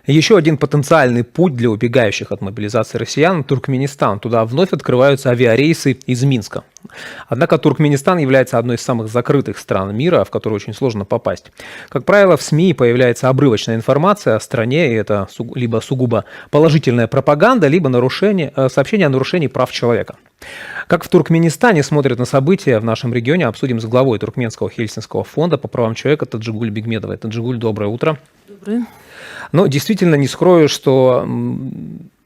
Еще один потенциальный путь для убегающих от мобилизации россиян – Туркменистан. Туда вновь открываются авиарейсы из Минска. Однако Туркменистан является одной из самых закрытых стран мира, в которую очень сложно попасть. Как правило, в СМИ появляется обрывочная информация о стране, и это либо сугубо положительная пропаганда, либо сообщение о нарушении прав человека. Как в Туркменистане смотрят на события в нашем регионе, обсудим с главой Туркменского Хельсинского фонда по правам человека Таджигуль Бигмедовой. Таджигуль, доброе утро. Доброе. Но действительно не скрою, что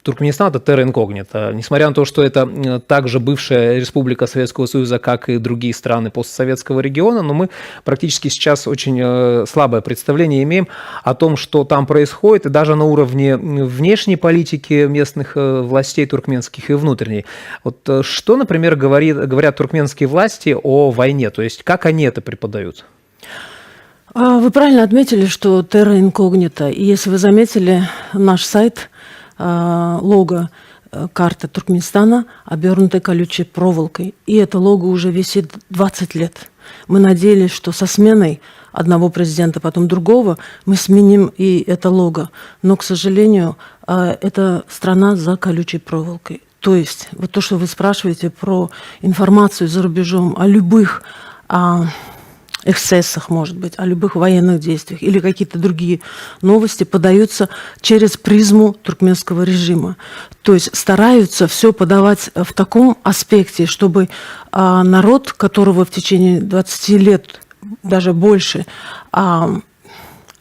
Туркменистан – это терра инкогнита. Несмотря на то, что это также бывшая республика Советского Союза, как и другие страны постсоветского региона, но мы практически сейчас очень слабое представление имеем о том, что там происходит, и даже на уровне внешней политики местных властей туркменских и внутренней. Вот что, например, говорят туркменские власти о войне, то есть как они это преподают? Вы правильно отметили, что терра инкогнита. И если вы заметили, наш сайт, лого, карта Туркменистана, обернутая колючей проволокой. И это лого уже висит 20 лет. Мы надеялись, что со сменой одного президента, потом другого, мы сменим и это лого. Но, к сожалению, это страна за колючей проволокой. То есть, вот то, что вы спрашиваете про информацию за рубежом о любых эксцессах, может быть, о любых военных действиях или какие-то другие новости подаются через призму туркменского режима. То есть стараются все подавать в таком аспекте, чтобы народ, которого в течение 20 лет, даже больше,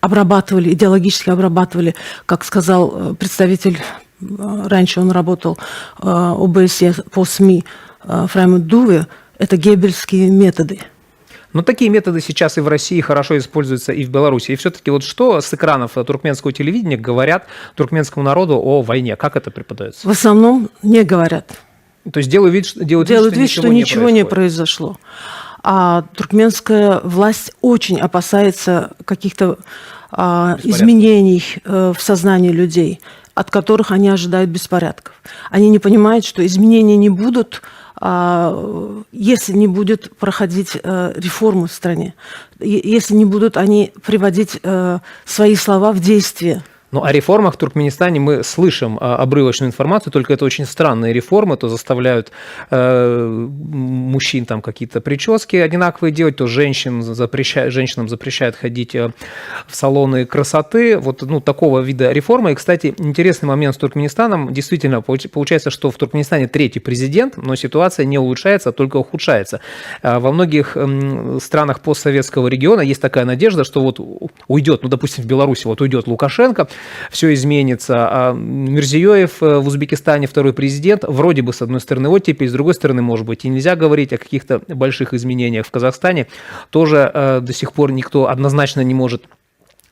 обрабатывали, идеологически обрабатывали, как сказал представитель, раньше он работал ОБСЕ по СМИ, Фраймут Дуве, это геббельские методы. Но такие методы сейчас и в России хорошо используются, и в Беларуси. И все-таки вот что с экранов туркменского телевидения говорят туркменскому народу о войне? Как это преподается? В основном не говорят. То есть делают вид, что ничего не произошло. А туркменская власть очень опасается каких-то изменений в сознании людей, от которых они ожидают беспорядков. Они не понимают, что изменения не будут, если не будет проходить реформы в стране, если не будут они приводить свои слова в действие. Ну, о реформах в Туркменистане мы слышим обрывочную информацию, только это очень странные реформы, то заставляют мужчин там какие-то прически одинаковые делать, то женщинам запрещают ходить в салоны красоты, вот такого вида реформы. И, кстати, интересный момент с Туркменистаном, действительно, получается, что в Туркменистане третий президент, но ситуация не улучшается, а только ухудшается. Во многих странах постсоветского региона есть такая надежда, что вот уйдет, допустим, в Беларуси вот уйдет Лукашенко, все изменится. А Мирзиёев в Узбекистане второй президент, вроде бы с одной стороны оттепель, с другой стороны, может быть, и нельзя говорить о каких-то больших изменениях в Казахстане. Тоже до сих пор никто однозначно не может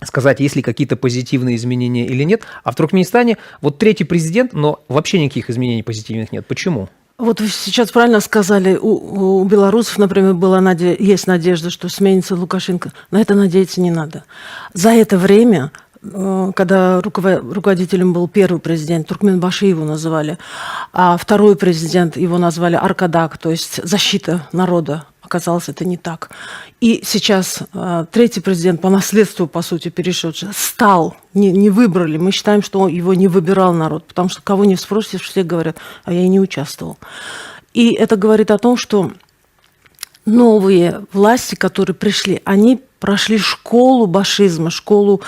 сказать, есть ли какие-то позитивные изменения или нет. А в Туркменистане вот третий президент, но вообще никаких изменений позитивных нет. Почему? Вот вы сейчас правильно сказали, у белорусов, например, есть надежда, что сменится Лукашенко. На это надеяться не надо. За это время, когда руководителем был первый президент, Туркменбаши его называли, а второй президент его назвали Аркадак, то есть защита народа. Оказалось, это не так. И сейчас третий президент по наследству, по сути, перешедший, стал, не выбрали. Мы считаем, что его не выбирал народ, потому что кого не спросишь, все говорят, а я и не участвовал. И это говорит о том, что новые власти, которые пришли, они прошли школу башизма, школу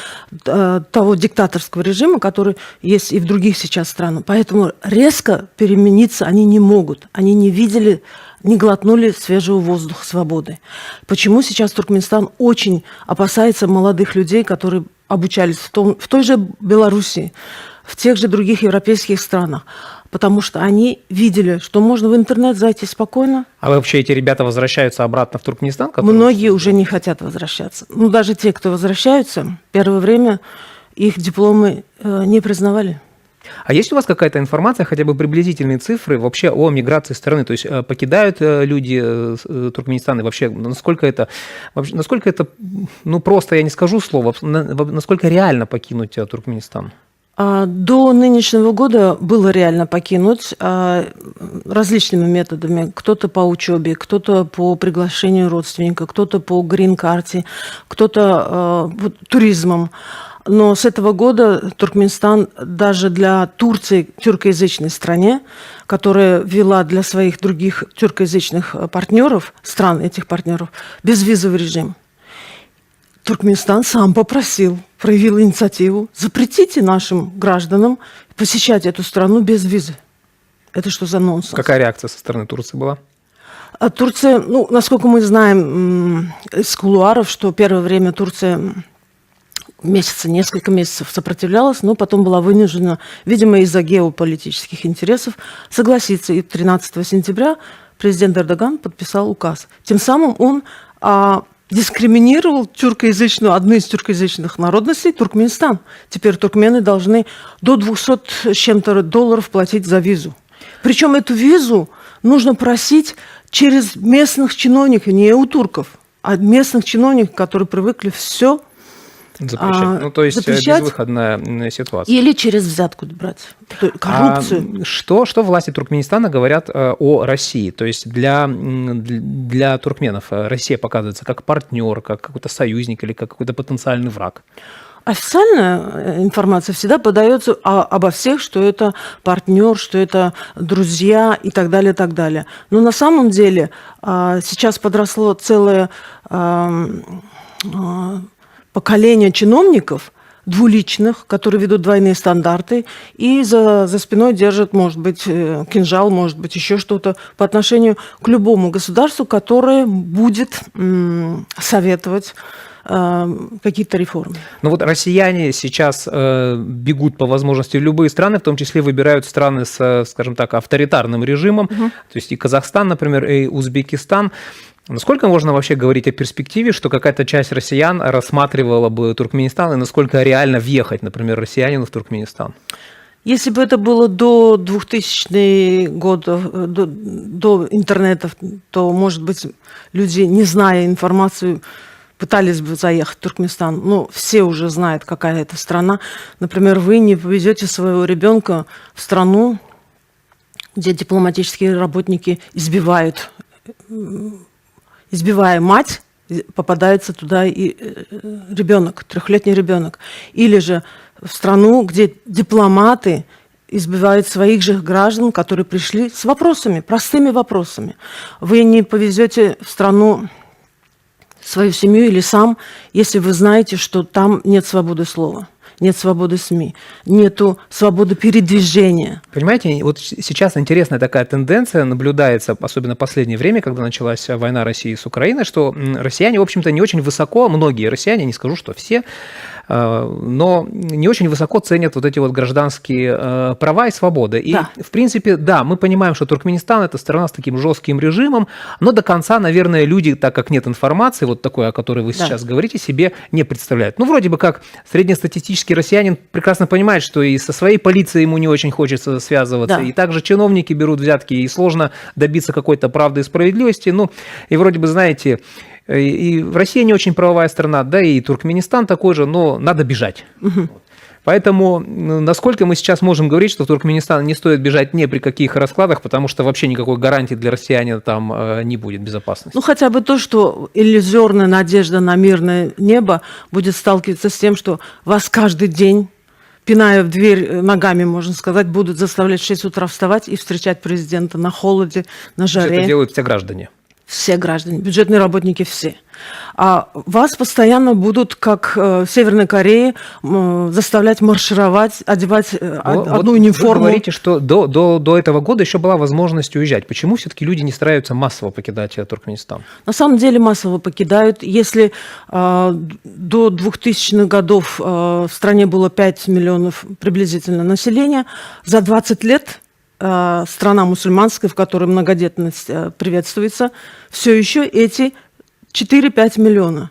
того диктаторского режима, который есть и в других сейчас странах. Поэтому резко перемениться они не могут. Они не видели, не глотнули свежего воздуха свободы. Почему сейчас Туркменистан очень опасается молодых людей, которые обучались в той же Белоруссии, в тех же других европейских странах? Потому что они видели, что можно в интернет зайти спокойно. А вообще эти ребята возвращаются обратно в Туркменистан? Многие уже не хотят возвращаться. Даже те, кто возвращаются, первое время их дипломы не признавали. А есть у вас какая-то информация, хотя бы приблизительные цифры вообще о миграции страны? То есть покидают люди Туркменистан, и вообще насколько это, просто я не скажу слова, насколько реально покинуть Туркменистан? До нынешнего года было реально покинуть различными методами. Кто-то по учебе, кто-то по приглашению родственника, кто-то по грин-карте, кто-то туризмом. Но с этого года Туркменистан даже для Турции, тюркоязычной стране, которая ввела для своих других тюркоязычных партнеров, стран этих партнеров, безвизовый режим. Туркменистан сам попросил, проявил инициативу: запретите нашим гражданам посещать эту страну без визы. Это что за нонсенс? Какая реакция со стороны Турции была? А Турция, ну, насколько мы знаем из кулуаров, что первое время Турция несколько месяцев сопротивлялась, но потом была вынуждена, видимо, из-за геополитических интересов, согласиться. И 13 сентября президент Эрдоган подписал указ. Тем самым он дискриминировал одну из тюркоязычных народностей, Туркменистан. Теперь туркмены должны до 200 с чем-то долларов платить за визу. Причем эту визу нужно просить через местных чиновников, не у турков, а местных чиновников, которые привыкли все запрещать. Ну, то есть запрещать, безвыходная ситуация. или через взятку брать, коррупцию. Что власти Туркменистана говорят о России? То есть для туркменов Россия показывается как партнер, как какой-то союзник или как какой-то потенциальный враг? Официальная информация всегда подается обо всех, что это партнер, что это друзья и так далее, и так далее. Но на самом деле сейчас подросло целое поколение чиновников двуличных, которые ведут двойные стандарты, и за спиной держат, может быть, кинжал, может быть, еще что-то по отношению к любому государству, которое будет советовать какие-то реформы. Ну вот россияне сейчас бегут по возможности в любые страны, в том числе выбирают страны с, скажем так, авторитарным режимом, то есть и Казахстан, например, и Узбекистан. Насколько можно вообще говорить о перспективе, что какая-то часть россиян рассматривала бы Туркменистан, и насколько реально въехать, например, россиянину в Туркменистан? Если бы это было до 2000 годов, до интернетов, то, может быть, люди, не зная информацию, пытались бы заехать в Туркменистан. Но все уже знают, какая это страна. Например, вы не повезете своего ребенка в страну, где дипломатические работники избивая мать, попадается туда и ребенок, 3-летний ребенок. Или же в страну, где дипломаты избивают своих же граждан, которые пришли с вопросами, простыми вопросами. Вы не повезете в страну свою семью или сам, если вы знаете, что там нет свободы слова, нет свободы СМИ, нету свободы передвижения. Понимаете, вот сейчас интересная такая тенденция наблюдается, особенно в последнее время, когда началась война России с Украиной, что россияне, в общем-то, не очень высоко, многие россияне, не скажу, что все, но не очень высоко ценят вот эти вот гражданские права и свободы. И, да. В принципе, да, мы понимаем, что Туркменистан – это страна с таким жестким режимом, но до конца, наверное, люди, так как нет информации, вот такой, о которой вы сейчас говорите, себе не представляют. Ну, вроде бы как среднестатистический россиянин прекрасно понимает, что и со своей полицией ему не очень хочется связываться, и также чиновники берут взятки, и сложно добиться какой-то правды и справедливости. Ну, и вроде бы, знаете, и Россия не очень правовая страна, да и Туркменистан такой же, но надо бежать. Поэтому насколько мы сейчас можем говорить, что в Туркменистан не стоит бежать ни при каких раскладах, потому что вообще никакой гарантии для россиянина там не будет безопасности. Ну, хотя бы то, что иллюзорная надежда на мирное небо будет сталкиваться с тем, что вас каждый день, пиная в дверь ногами, можно сказать, будут заставлять в 6 утра вставать и встречать президента на холоде, на жаре. Это делают все граждане. Все граждане, бюджетные работники все. А вас постоянно будут, как в Северной Корее, заставлять маршировать, одевать одну униформу. Вы говорите, что до этого года еще была возможность уезжать. Почему все-таки люди не стараются массово покидать Туркменистан? На самом деле массово покидают. Если до 2000-х годов в стране было 5 миллионов приблизительно населения, за 20 лет страна мусульманская, в которой многодетность приветствуется, все еще эти 4-5 миллиона.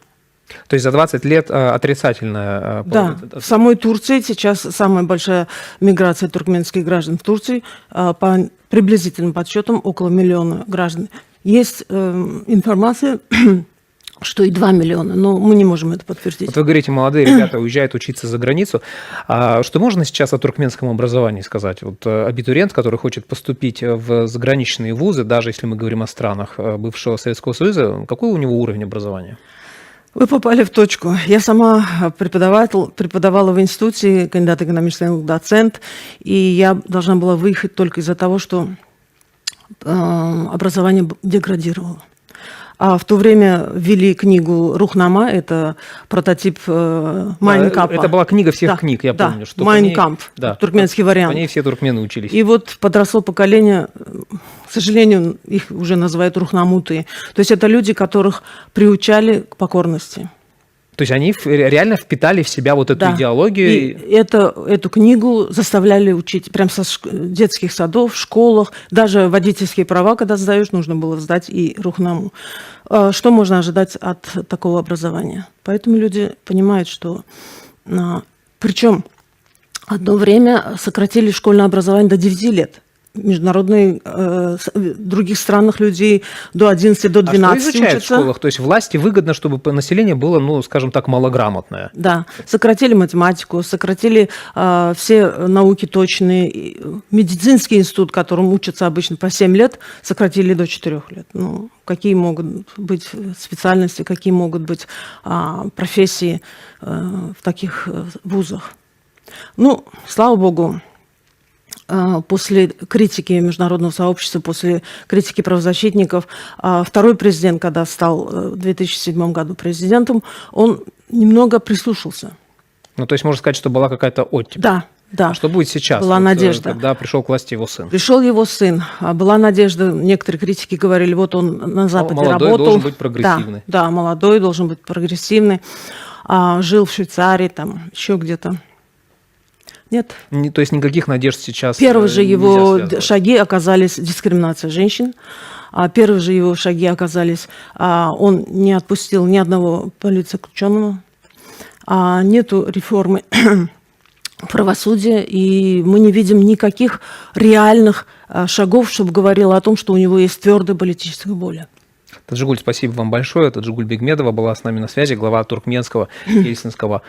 То есть за 20 лет отрицательная... Да, в самой Турции сейчас самая большая миграция туркменских граждан в Турции, по приблизительным подсчетам около 1 миллиона граждан. Есть информация, что и 2 миллиона, но мы не можем это подтвердить. Вот вы говорите, молодые ребята уезжают учиться за границу. Что можно сейчас о туркменском образовании сказать? Вот абитуриент, который хочет поступить в заграничные вузы, даже если мы говорим о странах бывшего Советского Союза, какой у него уровень образования? Вы попали в точку. Я сама преподавала в институте, кандидат экономических наук, доцент, и я должна была выехать только из-за того, что образование деградировало. А в то время ввели книгу «Рухнама», это прототип «Майн Кампа». Это была книга всех книг, я помню. Что «Майн Камп», туркменский вариант. По ней все туркмены учились. И вот подросло поколение, к сожалению, их уже называют рухнамуты. То есть это люди, которых приучали к покорности. То есть они реально впитали в себя вот эту идеологию. И эту книгу заставляли учить прямо со детских садов, в школах. Даже водительские права, когда сдаешь, нужно было сдать и рухнаму. Что можно ожидать от такого образования? Поэтому люди понимают, что... Причем одно время сократили школьное образование до 9 лет. Международные, в других странах людей до 11, до 12 что изучают учатся. в школах? То есть власти выгодно, чтобы население было, ну, скажем так, малограмотное. Да, сократили математику, сократили все науки точные. Медицинский институт, которым учатся обычно по 7 лет, сократили до 4 лет. Ну, какие могут быть специальности, какие могут быть профессии в таких вузах? Ну, слава богу, после критики международного сообщества, после критики правозащитников, второй президент, когда стал в 2007 году президентом, он немного прислушался. Ну, то есть можно сказать, что была какая-то оттепель. Да. А что будет сейчас? Была надежда. Когда пришел к власти его сын. Пришел его сын. Была надежда. Некоторые критики говорили, вот он на Западе молодой работал. Должен быть прогрессивный. Да, молодой, должен быть прогрессивный. Жил в Швейцарии, там еще где-то. Нет. То есть никаких надежд сейчас Первые же его шаги оказались дискриминацией женщин. Первые же его шаги оказались, он не отпустил ни одного политзаключенного. Нету реформы правосудия, и мы не видим никаких реальных шагов, чтобы говорило о том, что у него есть твердая политическая воля. Таджигуль, спасибо вам большое. Таджигуль Бегмедова была с нами на связи, глава Туркменского Ельцинского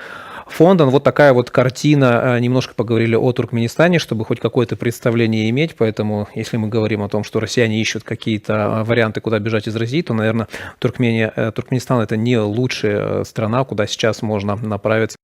фонда. Вот такая вот картина. Немножко поговорили о Туркменистане, чтобы хоть какое-то представление иметь. Поэтому, если мы говорим о том, что россияне ищут какие-то варианты, куда бежать из России, то, наверное, Туркменистан – это не лучшая страна, куда сейчас можно направиться.